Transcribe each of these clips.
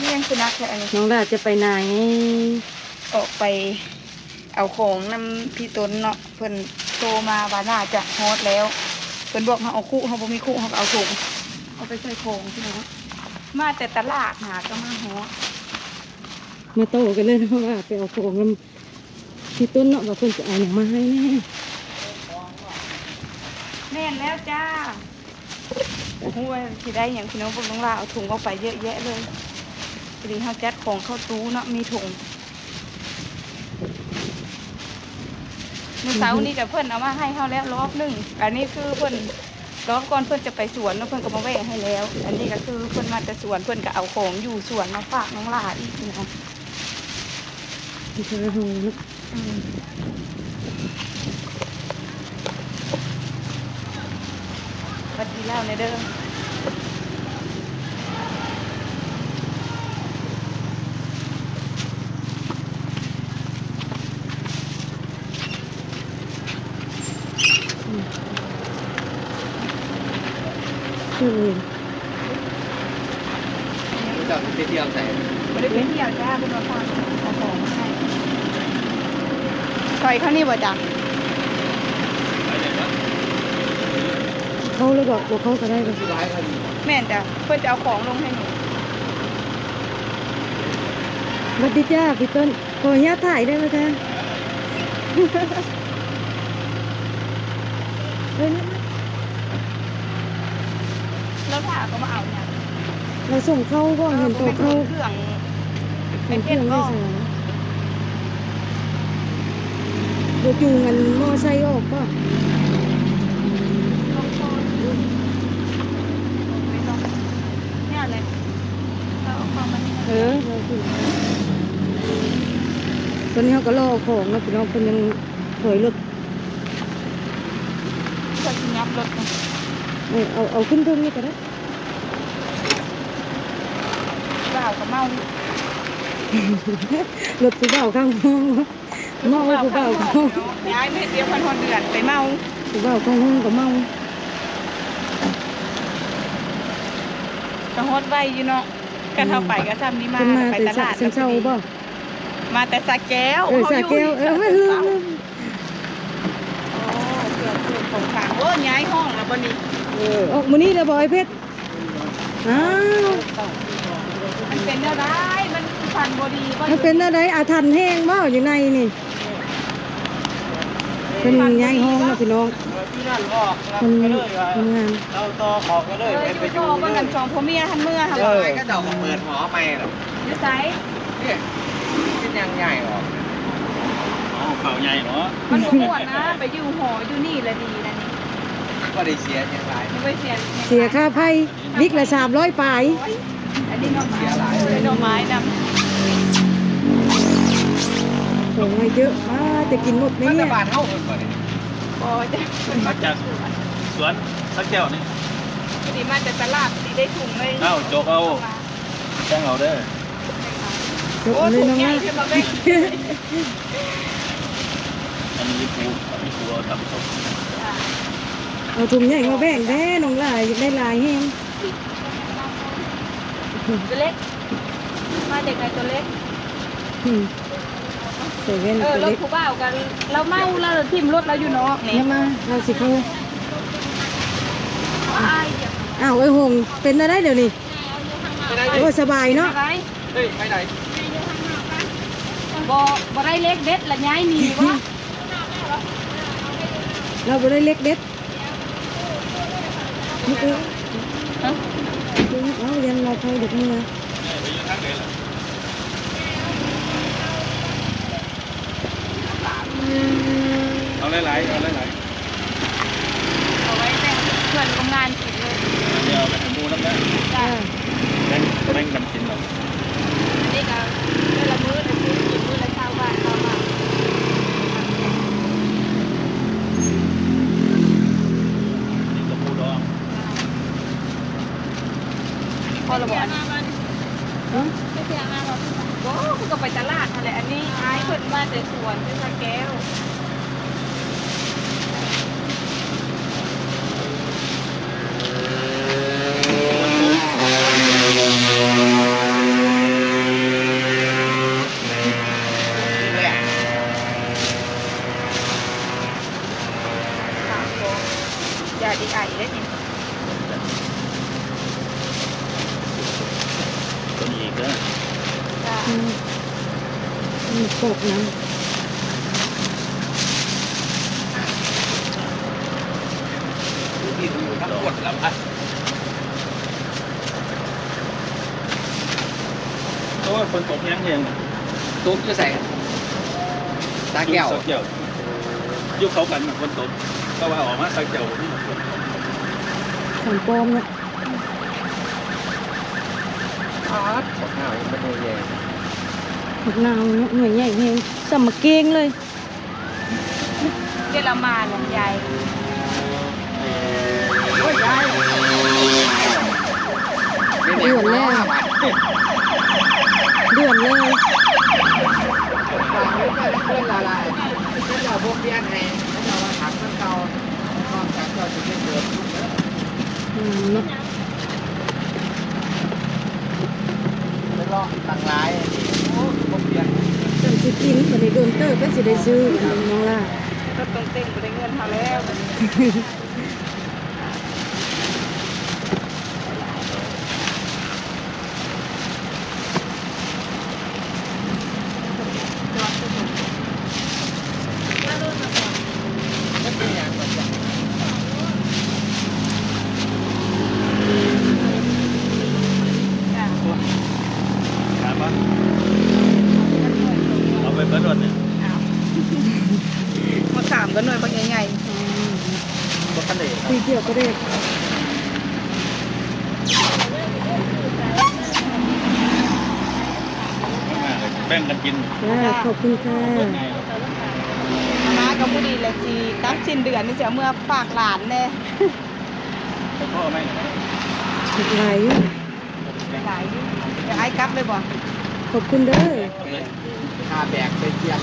นี่ยังสุนัขแค่อันนี้น้องดาจะไปไหนออกไปเอาของนำพี่ต้นเนาะเพิ่นโตมาว่าน่าจะฮอตแล้วเพิ่นบอกเขาเอาคู่เขาบ่มีคู่เขาก็เอาถุงเอาไปใส่ของพี่น้องมาแต่ตลาดหาก็มาฮอตมาโตกันเลยนะว่าไปเอาของกันพี่ต้นเนาะว่าเพิ่นจะเอาอย่างมาให้แน่แน่นแล้วจ้าโอ้โหที่ได้อย่างพี่น้องพวกน้องลาเอาถุงออกไปเยอะแยะเลยพอดีเขาจัดของเข้าตู้เนาะมีถุงเมื่อเช้านี้แต่เพิ่นเอามาให้เขาแล้วรอบนึงอันนี้คือเพิ่นรอบก่อนเพิ่นจะไปสวนแล้วเพิ่นก็มาแวะให้แล้ว อันนี้ก็คือเพิ่นมาแต่สวนเพิ่นก็เอาของอยู่สวนมาฝากน้องลาอีกเนาะที่เธอห้องเนาะวัดดีแล้วในเด้อชื่อเองรู้จักไปเที่ยวไหนไม่ได้ไปเที่ยวจ้าเป็นมาฝากเอาของมาให้ซอยเขานี่บ่จ้ะเขาเลยบอกเขาก็ได้ก็ที่ร้ายกันแม่นจ้ะเพิ่นจะเอาของลงให้หนู สวัสดีจ้าพี่ต้นขออนุญาตถ่ายได้ไหมคะเฮ้ย แล้วถ้าก็มาเอาเนี่ย เราส่งเข้าก็เห็นตัวเข้า เครื่อง เห็นเครื่องไม่สาเดี๋ยวจูงกันมอไซค์ออกป่ะเนี่ยเลยเราเอาของมานี่ เราจูงตอนนี้เขาก็ล่อของนะพี่น้องคนยังถอยรถ เพื่อที่ยับรถนะ เอาขึ้นเทิงนี่ก็ได้ บ่าวกับเมาร ถผู้บ่าวข้างห้องเมาผู้บ่าวข้างห้อง ย้ายไม่เดียวพันเดือนไปเมา ผู้บ่าวข้างห้องก็เมา กระฮดไว้อยู่เนาะกันเท่าไปก็ซ้ำนี่มา มา ไป แต่ ตลาด เช้าบ่ มาแต่สาแก้ว สาแก้วไม่ลืม โอ้เกือบของขางโอ้ย้ายห้องแล้วบนนี้ ออกมื้อนี้แล้วบ่ไอ้เพชรอ้าว มันเป็นเนื้อได้มันพันบดีก็ มันเป็นอะไรอาถรรพ์แห้งบ่อยู่ในนี่เป็นย้ายห้องนะพี่น้อง ที่นั่นออก คนทำงาน เราต่อออกก็เลยไปอยู่ บ้านกันสองพ่อเมียทันเมื่อค่ะ ไก็เดาเปิดหอไปหรอ จะใส่ เนี่ยเป็นยังใหญ่หรอเข่าใหญ่เนาะ มันก็ม่วนนะไปอยู่หออยู่นี่ละดีนะนี่ ก็ได้เสียยังไง ไม่เสีย เสียค่าไฟวิกละ300ปลาย อันนี้น้องไม้ดอกไม้นำ ส่งมาเยอะจะกินหมดไหม มัน เนี่ จะ ย บานเท่ากันก่อนเลย พอจะ มาจากสวนสักแก้วนี่ ดีมาจากตลาดดีได้ถุงเลย เอ้าโจกเอาแจ้งเอาเด้อ จบ โอ้ เลย ถุง น้อง ใหญ่ นะ ขึ้นมาเบ้ง อันนี้ปูเอาทำสด เอาถุงใหญ่มาแบ่งแท้น้องลายได้ลายแห้ง ตัวเล็กมาจากไหนตัวเล็ก ใส่แว่น ร ตัว ถ เล็ก ผู้บ่าวกันเราเมาเราทิ่มรถเราอยู่เนาะนี่ เนี่ยมาเราสิเขา อ้าย อ้าวไอ้หงเป็นอะไรเดี๋ยวนี้ ไปไหน โอ้สบายเนาะ อะไร เฮ้ยไปไหน บ่ได้เล็กเด็ดละย้ายมีวะ เราไปได้เล็กเด็ดนี่คือเอายันเราเขาเด็กนี่นะ ไปยืนทักเลยล่ะ เอาหลายๆเอาหลาย เอาไว้แต่งเพื่อนทำงานกินเลย ๆเดี๋ยวเอาไปให้หมูน้ำนะ จ้า แบ่งกันกินเรา นี่ก็เดือนละมื้อละซื้อกินมื้อละ20 บาทเข้ามา นี่ก็ปูดอง พอระบอกโอ้คุณก็ไปตลาดอะไรอันนี้ขายเพิ่นมาแต่สวนที่สระแก้ว ตัวนี้อีกเด้อ จ้า มันกบนะ ที่ดูทั้งหมดแล้วอ่ะ เพราะว่าคนตกยังเอง ตุ๊กจะใส่ตาแก้ว สักแก้วยุคเขากันคนตกก็ว่าออกมาสักแก้ว ของปลอมนะ อ๋อขอข้าวมันโดนแย่ ผักนาวเนาะหน่วยใหญ่แฮงสมมาเกงเลย เยอรมันลำไย โอ้ยยาย เดือดแล้วเดือดเลย เพื่อนละลายเพื่อนเราพวกเบี้ยนให้เพื่อนเราถามเพื่อนเรานอกจากเราจะไม่เกิด เนาะ ไม่รอต่างหลายโอ้พวกเบี้ยน จำสิกินบ่ได้โดนเตอร์ก็สิได้ซื้อน้องล่ะ ก็ต้องเต้นไปได้เงินเขาแล้ว ไม่เป็นอย่างแบบ จ้า ถามว่าเอาไปเบิดรถเนี่ย เอามาขามกันหน่อยบางใหญ่ รถคันเดียว คุยเกี่ยวก็ได้ แบ่งกันกิน ค่ะขอบคุณค่ะ ๆมากับผู้ดีเลยทีกับสิ้นเดือนนี่เสียเมื่อฝากหลานแน่ พ่อแม่ ถูกหลายอยู่ หลายอยู่เดี๋ยวไอ้กลับเลยบ่ ขอบคุณเด้อ ค่าแบกไปเทียบ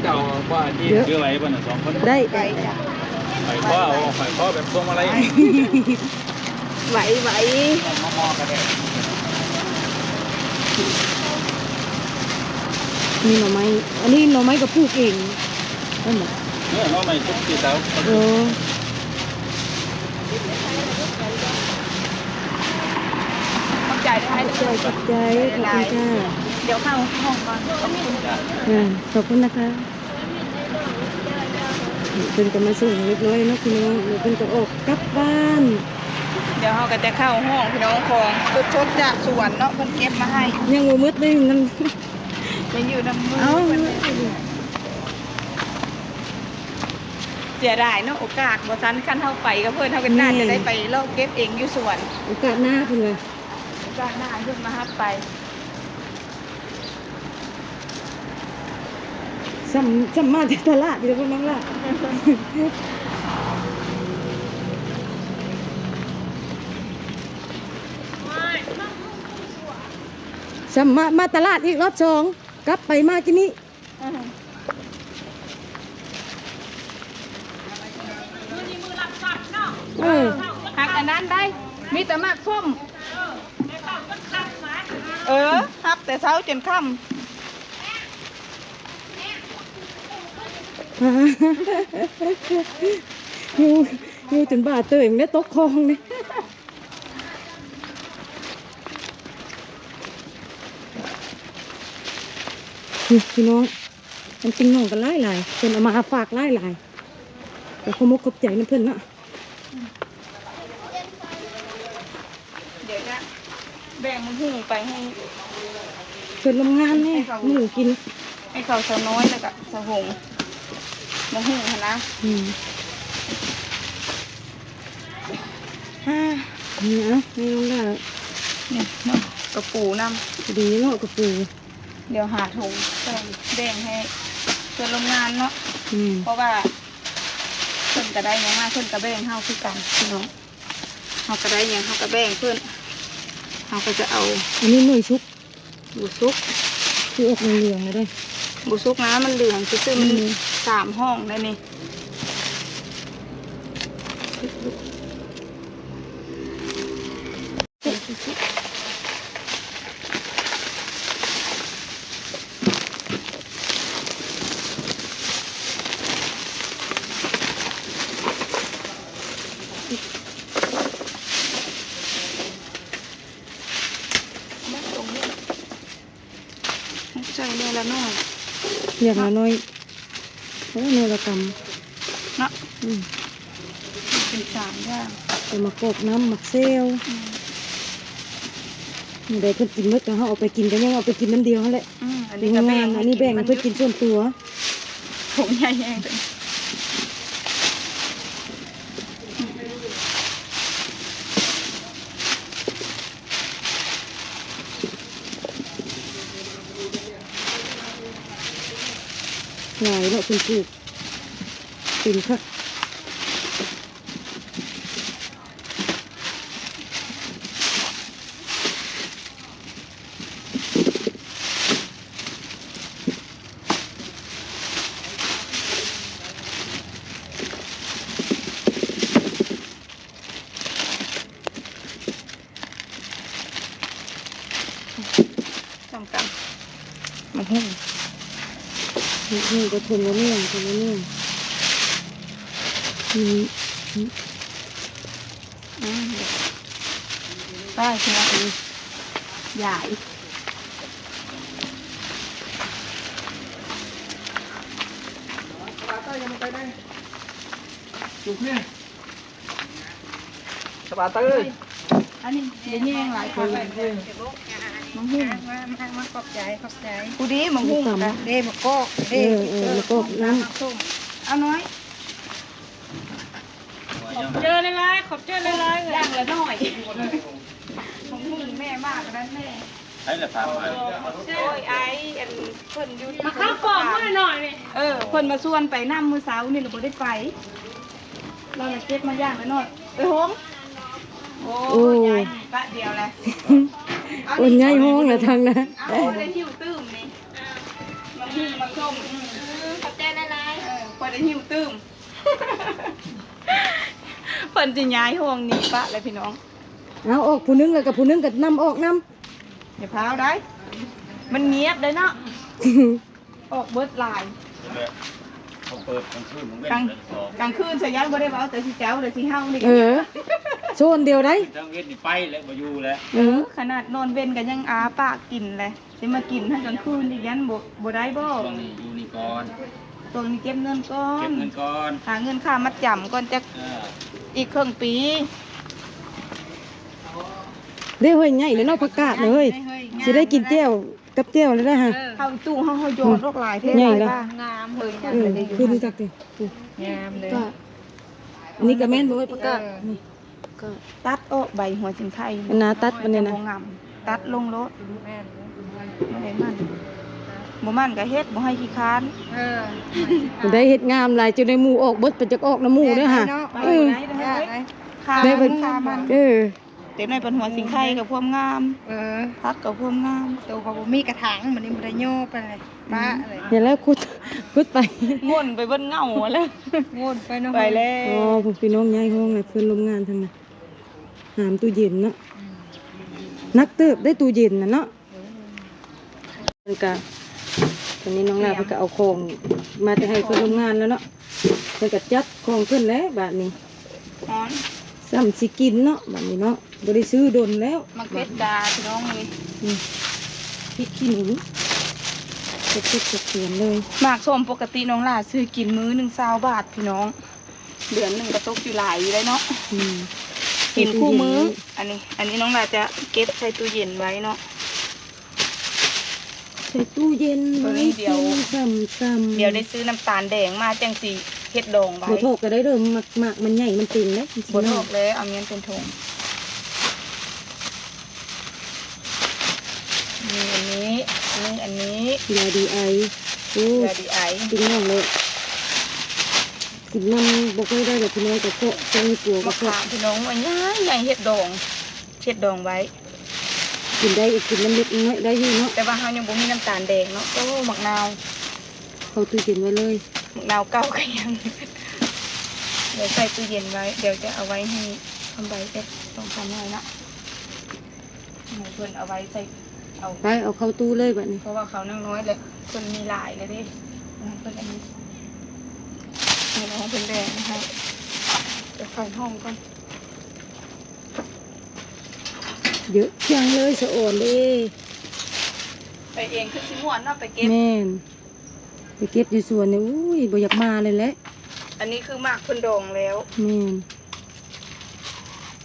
เจ้าว่าที่ ชื่ออะไรบ้างสองคน ได้ ไปจ้ะ ไข่ข้อเอาไข่ข้อแบบพวงมาลัย ไหว มอกันเลย มีหน่อไม้อันนี้หน่อไม้ก็ปลูกเองนั่นแหละ เนี่ยน้องไม่ทุกทีเช้า โอ้ ขอบใจได้ ใจขอบใจขอบคุณค่ะ เดี๋ยวเข้าห้องก่อนขอบคุณ ขอบคุณนะคะเพิ่นก็มาส่งเล็กน้อยเนาะพี่น้องเดี๋ยวเพิ่นก็ออกกลับบ้าน เดี๋ยวเราก็จะเข้าห้องพี่น้องของสดๆจากสวนเนาะเพิ่นเก็บมาให้ ยังบ่มืดเลยนั่น ยังอยู่น้ำมือ เอ้า เพิ่นเสียดายเนาะโอกาสบ่ทันคันเฮาไปกับเพิ่นเฮาก็น่าจะได้ไปลอกเก็บเองอยู่สวน โอกาสหน้าเพิ่นว่า โอกาสหน้าเพิ่นมาฮับไป ซ้ำมาที่ตลาดเดี๋ยวเพิ่นน้องล่ะซ้ำมาตลาดอีกรอบสองกลับไปมากินนี้เออ หักอันนั้นได้ มีแต่มากส้มฮับแต่เช้าจนค่ำ อยู่จนบาดเตยมันได้ตกคลองเนี่ยพี่น้องมันจริงน้องกันหลายๆเพิ่นเอามาฝากหลายๆแต่ขโมกขอบใจนะเพิ่นเนาะ เดี๋ยวจะแบ่งมันหูไปให้ เพิ่นลงงานแน่หมูกิน ให้เขาสาวน้อยแล้วก็สาวหงมาหูหั่นนะ อืม อ่า นี่เอ่ะนี่น้องล่ะ เนี่ยเนาะกระปูน้ ดีเนาะกับปู ำเดี๋ยวหาถุงแบ่งให้เพื่อนโรงงานเนาะ อืม เพราะว่าเพิ่นก็ได้หยังมาเพิ่นก็แบ่งเฮาคือกันพี่น้องเฮาก็ได้หยังเฮาก็แบ่งเพิ่นเฮาก็จะเอา อันนี้หน่วยชุก บุซุก คือออกเหลืองๆเลยได้ บุซุกนะมันเหลืองซื่อๆมัน3 ห้องได้นี่ ใส่เนื้อละน้อย เรียกมาหน่อยโอ้เนื้อละก เนาะ ำอืม เป็น3อย่าง ไปมากบน้ำหมักเซลนี่ได้เพิ่นกินเมื่อจะเขาเอาไปกินกันยังเอาไปกินน้ำเดียวนั่นแหละ อัน นี่ นี้ก็ งานอันนี้แบ่งให้เพิ่นกินส่วนตัว ผมใหญ่แห้งเลย หลายเนาะเป็นปลูกเป็นค่ะสำคัญมันหุ้ม นี่ก็ทนแล้วเนี่ยทนแล้วเนี่ยอืม ได้ใช่ไหมใหญ่ ปลาเต้ยยังไม่ไปได้จุกเนี่ยสปาเต้ย อันนี้เดี๋ยวแย่งหลายคนเลยมันหุ้ม มาขอบใจ กูดีมันหุ้มนะ เด้มากอก แล้วก็น้ ส้มเอาน้อย เจอเลย ขอบเจอเลย ย่างละน้อยมันหุ้มแม่มากนั้นแม่ ใช้ละ3บาท โอ้ยไอ้อันเพิ่นอยู่ มาข้าวกล่องมาหน่อยนี่ เพิ่นมาส่วนไปน้ำมือเสาร์นี่เราบ่ได้ไปเราเลยเก็บมาย่างละน้อยไปโฮมโอ้ยยายปะเดียวแหละ ำอุ่นใหญ่ห้องละทางนะ เอาได้หิวตื้มนี่มาหิวมาส้ม ขอบใจหลาย พอได้หิวตื้มเพิ่นจะย้ายห้องนี้ปะเลยพี่น้อง เอาออกผู้นึงแล้วกับผู้นึงกับน้ำออกน้ อย่าพาวได้ มันเงียบเลยเนาะ ำ ออกเบิดลาย เขาเปิดกลางคืนของเว้น กลาง เดือนสอง กลางคืนใส่ยันบ่ได้เว้าแต่สิแจ๋วเลยสิเฮานี่ เออโซนเดียวได้ ทั้งเว้นนี่ไปแล้วมาอยู่แล้ว เออ ขนาดนอนเว้นก็ยังอาปากกินเลยสิมากินทั้งกลางคืนอีกยันบ่ได้บ่ ช่วงนี้อยู่นี่ก่อน ตรงนี้เก็บเงินก่อ เก็ น บเงินก่อน หาเงินค่ามัดจำก่อนจัก เออ อีกครึ่งปี ได้เฮ้ยใหญ่เลยเนาะผักกาดเลยเฮ้ยสิได้กินแจ่วกับแจ่วเลยได้ฮะ เข้าอีตู้เฮาโยนโรคหลายเท่ ใหญ่ หลาย ละ บ้างงามเฮ้ย เออคือรู้จักดิ งามเลย ก็อันนี้ก็แม่นบ่เฮ้ยผักกาดนี่ก็ ตัดออกใบหัวจิงไข่ อันนาตัดมันเนี่ยนะ บ่งามตัดลงรถบ่ได้มันบ่มันก็เฮ็ดบ่ให้ขี้ค้าน ได้เฮ็ดงามหลายจนได้หมู่ออกเบิดไปจักออกน้ำหมู่เด้อฮะ ไป เออ ได้เด้อเฮ้ยค่า ได้เพิ่ มัน นค่ามัน เออ เต็มในเป็นหัวสิงไข่กับพวกงามพักกับพวกงาม ตัวเขาบ่มีกระถางมันนี่บ่ได้โย่ไปเลยป้าอะไร เห็นแล้วคุดไป ง่วนไปเบิ่นเงาแล้ว งนไปเนาะ ไปแล้ อ๋อ ว ผมพี่น้องย้ายห้องเลยเพื่อนร่วมงานทั้งนั้นหามตู้เย็นเนาะนักเติบได้ตู้เย็นนะเนาะแล้วก็ตอนนี้น้องลาเพิ่นก็เอาของมาจะให้เพื่อนร่วมงานแล้วเนาะเพิ่นก็จัดของเพิ่นแล้วบาดนี้ ฮ้อน ซ้ำสิกินเนาะบาดนี้เนาะบ่ได้ซื้อดนแล้ว มักเพชรดาพี่น้องเลย นี่พริกขี้หนูเก็บเขียนเลย หมากส้มปกติน้องล่าซื้อกินมื้อหนึ่ง20 บาทพี่น้องเดือนหนึ่งก็ตกอยู่หลายอยู่เลยเนาะ อืม กินคู่มื้ออันนี้น้องล่าจะเก็บใส่ตู้เย็นไว้เนาะ ใส่ตู้เย็นไว้ เดี๋ยว กินซ้ำๆ เดี๋ยวได้ซื้อน้ำตาลแดงมาจังสีเฮ็ดดองไว้ บ่โทกก็ได้เด้อหมักมันใหญ่มันตึงเด้ บนโลกเลยเอาเงี้ยเป็นธงนี่อันนี้ ยาดีไอโอ้ ยาดีไอ กินน้องเลยกินน้ำบอกไม่ได้แบบพี่น้อยกับโคจะมีปัวกั มะ บโค ขามพี่น้องว่าใหญ่เฮ็ดดองไว้ กินได้อีกกินน้ำเล็กน้อยได้อยู่เนาะ แต่ว่าเฮายังบ่มีน้ำตาลแดงเนาะโอ้มะนาว เขาตู้เย็นไว้เลย มะนาวเก่าก็ยังเดี๋ยวใส่ตู้เย็นไว้เดี๋ยวจะเอาไว้ให้ทำใบเป็ด2-3หน่อยเนาะให้เพิ่นเอาไว้ใส่เอา ไปเอาเข้าตู้เลยแบบนี้ เพราะว่าเขานั่งน้อยเลยคนมีหลายเลยดิเพิ่นอันนี้นี่น้องเพิ่นแดงนะคะเดี๋ยวใส่ห้องก่อน เยอะจังเลยสะอ่อนเด้ ไป ไปเองคือสิม่วนเนาะไปเก็บ แม่นไปเก็บอยู่สวนเนี่ยอุ้ยบ่อยากมาเลยแหละ อันนี้คือหมากเพิ่นดองแล้ว แม่น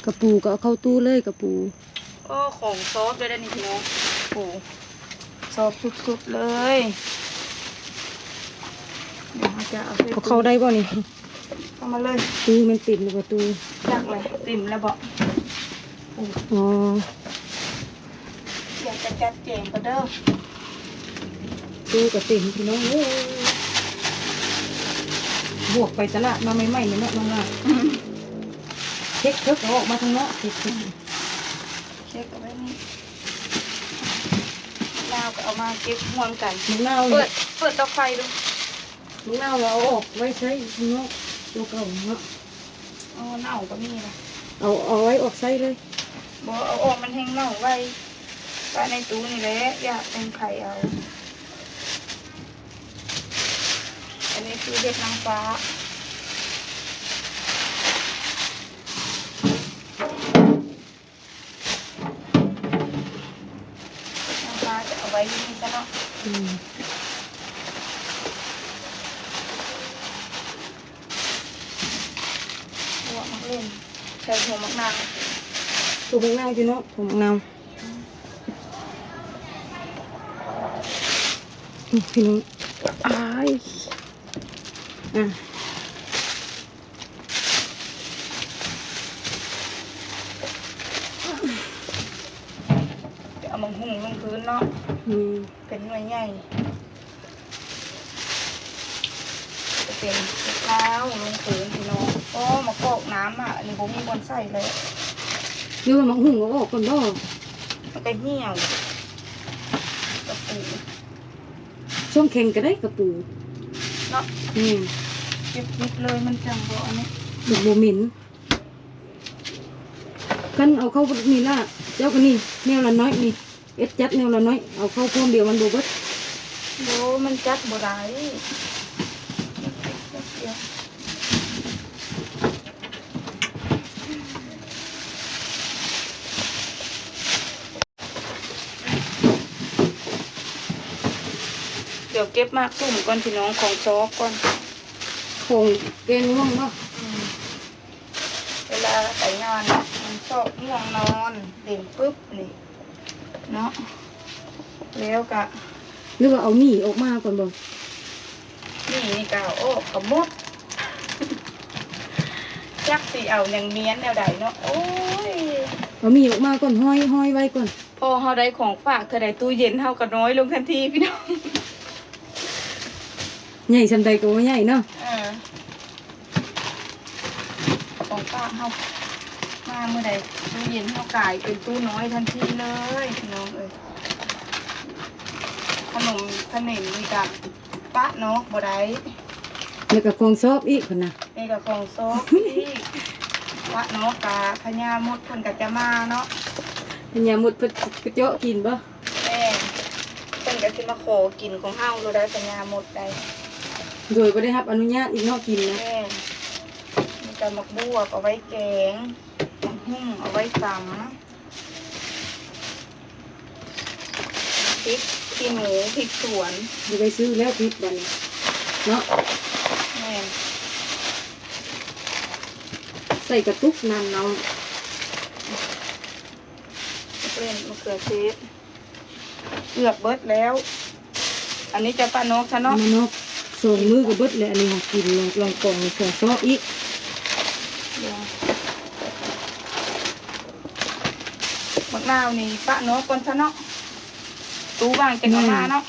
กระปูก็เอาเข้าตู้เลยกระปู โอ้ของซอฟด้วยได้นี่พี่น้องโอ้ซอฟสุดๆเลยเดี๋ยวเราจะเอา เอาเข้าได้บ่นี่ เข้ามาเลย ตู้มันติดหรือว่าตู้ จักเลยติ่มแล้วบอก อ๋อ อยากจะจัดแจงก็เด้อ ตู้ก็ติดพี่น้องเอ้ยบวกไปตลาดมาใหม่ๆเนี่ยเนาะน้องล่ะเช็คเทิกเอาออกมาทางเนาะเช็ค เช็คเอาไว้นี่ดาวก็เอามาเก็บรวมกัน มะนาว เปิ เนี่ย ดเปิดเตาไฟดู มะนาวเราเอาออกไว้ใช้ทางเนาะตัวเก่าเนาะ อ๋อเน่าก็มีนะ เอาไว้ออกใช้เลย บอกเอาออกมันแห้งเน่าไว้ในตู้นี่แหละอยากเป็นไข่เอา อันนี้คือเห็ดนางฟ้าน้ำปลาจะเอาไว้ที่นี่ซะเนาะ อืม หัวมักเล่นใส่หัวมักนาง ตัวมะนาวอยู่เนาะตัวมะนาวนี่พี่น้องอ้ายอ่ะ จะเอามังหุ่งลงพื้นเนาะ อืม เป็นหน่วยใหญ่จะเป็นข้าวลงพื้นพี่น้องโอ้มากอกน้ำอ่ะอันนี้ผมมีบอนใส่เลย หรือว่ามังหุ่งเอาออกก่อนบ่ มันก็เหี่ยวกระปู ช่วงแข่งก็ได้กระปู เนาะ อืม เก็บนิดเลยมันจังบ่อันนี้ ดอกบัวหมิ่นกันเอาเข้านี่ล่ะเจ้าก็นี่แนวละน้อยนี่เอ็ดจัดแนวละน้อยเอาเข้าพร้อมเดียวมันบ่เบิด โอ้มันจัดบ่ได้เดี๋ยวเดี๋ยวเก็บมากตุ่มก่อนพี่น้องของซอกก่อน คงเกณฑ์ง่วงบ่ เวลาไปงานเนี่ยมันชอบง่วงนอนเด่นปุ๊บนี่เนาะแล้วกะ หรือว่าเอานี่ออกมาก่อนบ่ นี่กะโอ้ขมดจักสีเอาอย่างเมียนแนวใดเนาะโอ้ย เอามีออกมาก่อนห้อยไว้ก่อน พอเฮาได้ของฝากเธอได้ตู้เย็นเฮาก็น้อยลงทันทีพี่น้อง ใหญ่ซำใดก็บ่ใหญ่เนาะ ของฝากเฮามาเมื่อใดตู้เย็นเฮากลายเป็นตู้น้อยทันทีเลยพี่น้องเอ้ยขนมมีกับปะเนาะบ่ได้ แล้วก็ของซอบอีกพุ่นน่ะ นี่กับของซอกที่วะเนาะกาพญามดเพิ่นก็จะมาเนาะ อันยามุดเพิ่นกระเจาะกินบ่ แม่เพิ่นก็สิมาขอกินของเฮาโลได้พญามดได้ โดยบ่ได้รับอนุญาตอีกเนาะกินนะ แม่มีแต่หมักบวบเอาไว้แกงหมักหุ่งเอาไว้ตำพริกขี้หนูพริกสวน บ่ได้ซื้อแล้วผิดบัดนี้เนาะ แม่ ใส่กระตุกน้ำเนา เล่นมะเขือเทศเกือบเบิดแล้ว อันนี้จะป้านกซะเนาะ มาเนาะส่งมือก็เบิดเลยอันนี้หากินลองกล่องของซอบอีก มะนาวนี่ปะเนาะก่อนซะเนาะตู้วางจะกระมาเนาะ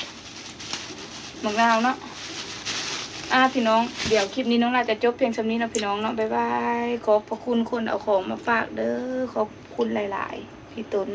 มะนาวเนาะพี่น้องเดี๋ยวคลิปนี้น้องลาจะจบเพียงเท่านี้เนาะพี่น้องเนาะบ๊ายบายขอบพระคุณคนเอาของมาฝากเด้อขอบคุณหลายๆพี่ตุน